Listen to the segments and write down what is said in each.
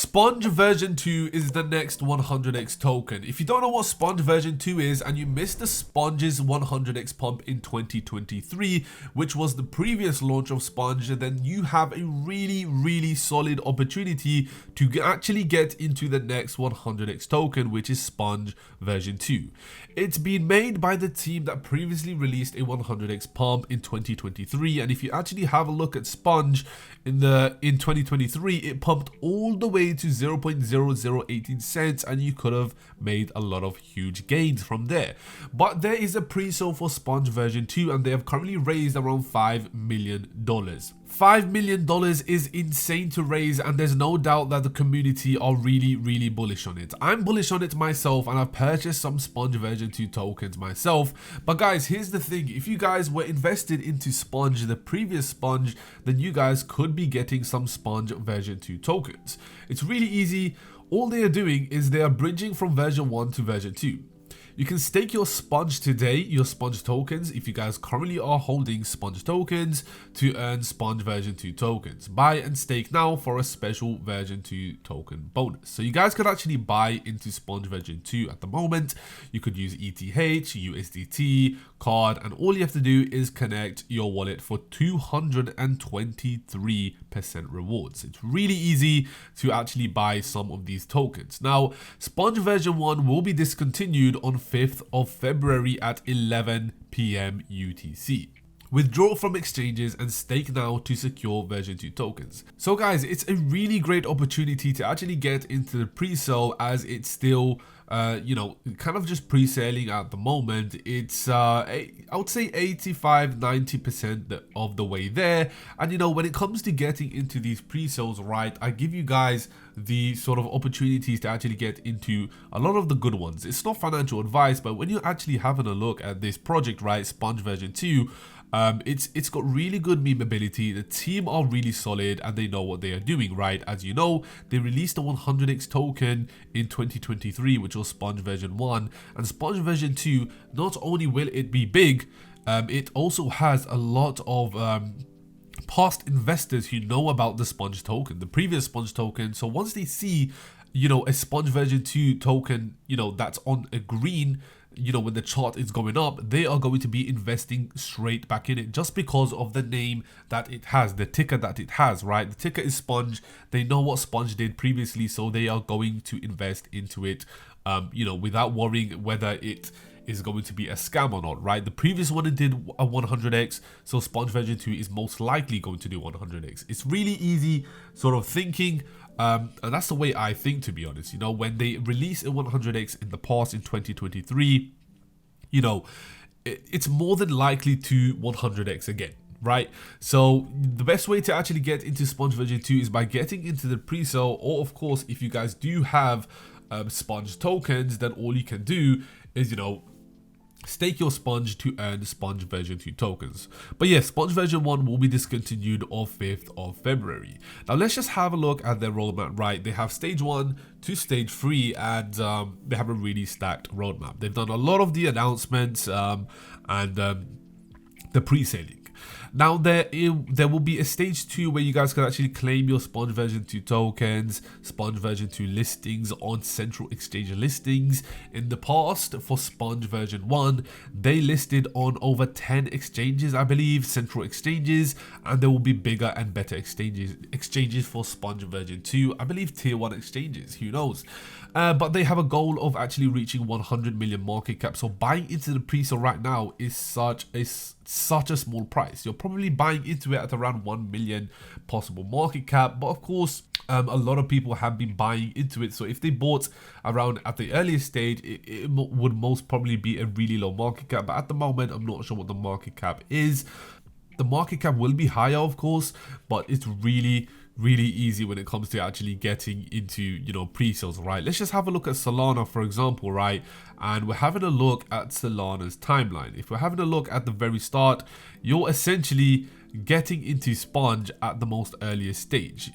Sponge version 2 is the next 100x token. If you don't know what Sponge version 2 is and you missed the Sponge's 100x pump in 2023, which was the previous launch of Sponge, then you have a really solid opportunity to actually get into the next 100x token, which is Sponge version 2. It's been made by the team that previously released a 100x pump in 2023, and if you actually have a look at Sponge in 2023, it pumped all the way to 0.0018 cents, and you could have made a lot of huge gains from there. But there is a pre-sale for Sponge version 2, and they have currently raised around $5 million. $5 million is insane to raise, and there's no doubt that the community are really bullish on it. I'm bullish on it myself, and I've purchased some Sponge version 2 tokens myself. But guys, here's the thing: if you guys were invested into Sponge, the previous Sponge, then you guys could be getting some Sponge version 2 tokens. It's really easy. All they are doing is they are bridging from version 1 to version 2. You can stake your Sponge today, your Sponge tokens, if you guys currently are holding Sponge tokens, to earn Sponge version 2 tokens. Buy and stake now for a special version 2 token bonus. So you guys could actually buy into Sponge version 2 at the moment. You could use ETH, USDT, card, and all you have to do is connect your wallet for 223% rewards. It's really easy to actually buy some of these tokens. Now, Sponge version 1 will be discontinued on 5th of February at 11 PM UTC. Withdraw from exchanges and stake now to secure version 2 tokens. So guys, it's a really great opportunity to actually get into the pre-sale, as it's still kind of just pre-selling at the moment. It's I would say 85-90% of the way there. And when it comes to getting into these pre-sales, right, I give you guys the sort of opportunities to actually get into a lot of the good ones. It's not financial advice, but when you're actually having a look at this project, right, Sponge version 2, it's got really good memeability. The team are really solid and they know what they are doing, right? As you know, they released a 100x token in 2023, which was Sponge version 1, and Sponge version 2, not only will it be big, it also has a lot of past investors who know about the Sponge token, the previous Sponge token. So once they see a Sponge version 2 token that's on a green, when the chart is going up, they are going to be investing straight back in it, just because of the name that it has, the ticker that it has, right? The ticker is Sponge. They know what Sponge did previously, so they are going to invest into it without worrying whether it is going to be a scam or not, right? The previous one, it did a 100x, so Sponge version 2 is most likely going to do 100x. It's really easy sort of thinking, and that's the way I think, to be honest. When they released a 100x in the past in 2023, it's more than likely to 100x again, right? So the best way to actually get into Sponge version 2 is by getting into the pre-sale, or of course, if you guys do have Sponge tokens, then all you can do is stake your Sponge to earn Sponge version 2 tokens. But yes, Sponge version 1 will be discontinued on 5th of February. Now let's just have a look at their roadmap, right? They have stage 1 to stage 3, and they have a really stacked roadmap. They've done a lot of the announcements and the pre-sailing. Now there will be a stage 2 where you guys can actually claim your Sponge version 2 tokens, Sponge version 2 listings on central exchange listings. In the past, for Sponge version 1, they listed on over 10 exchanges, I believe, central exchanges, and there will be bigger and better exchanges for Sponge version 2, I believe tier 1 exchanges, who knows. But they have a goal of actually reaching 100 million market cap. So buying into the pre-sale right now is such a small price. You're probably buying into it at around 1 million possible market cap. But of course, a lot of people have been buying into it. So if they bought around at the earliest stage, it would most probably be a really low market cap. But at the moment, I'm not sure what the market cap is. The market cap will be higher, of course, but it's really easy when it comes to actually getting into pre-sales, right? Let's just have a look at Solana, for example, right? And we're having a look at Solana's timeline. If we're having a look at the very start, you're essentially getting into Sponge at the most earliest stage.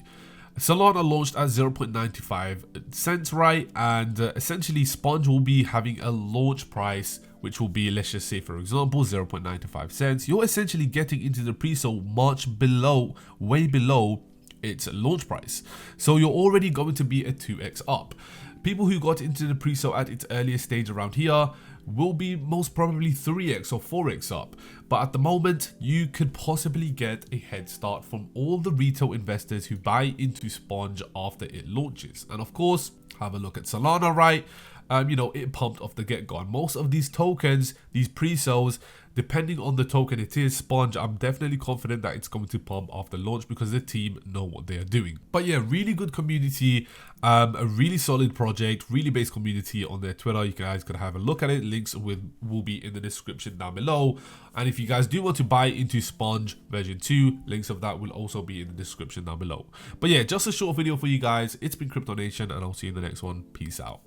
Solana launched at 0.95 cents, right? And essentially Sponge will be having a launch price, which will be, let's just say, for example, 0.95 cents. You're essentially getting into the pre-sale much below, way below its launch price. So you're already going to be a 2x up. People who got into the pre-sale at its earliest stage around here will be most probably 3x or 4x up. But at the moment, you could possibly get a head start from all the retail investors who buy into Sponge after it launches. And of course, have a look at Solana, right? You know, it pumped off the get-go. And most of these tokens, these pre-sales, depending on the token it is, Sponge, I'm definitely confident that it's going to pump after launch because the team know what they are doing. But yeah, really good community, a really solid project, really based community on their Twitter. You guys can have a look at it. Links will be in the description down below. And if you guys do want to buy into Sponge version 2, links of that will also be in the description down below. But yeah, just a short video for you guys. It's been Crypto Nation, and I'll see you in the next one. Peace out.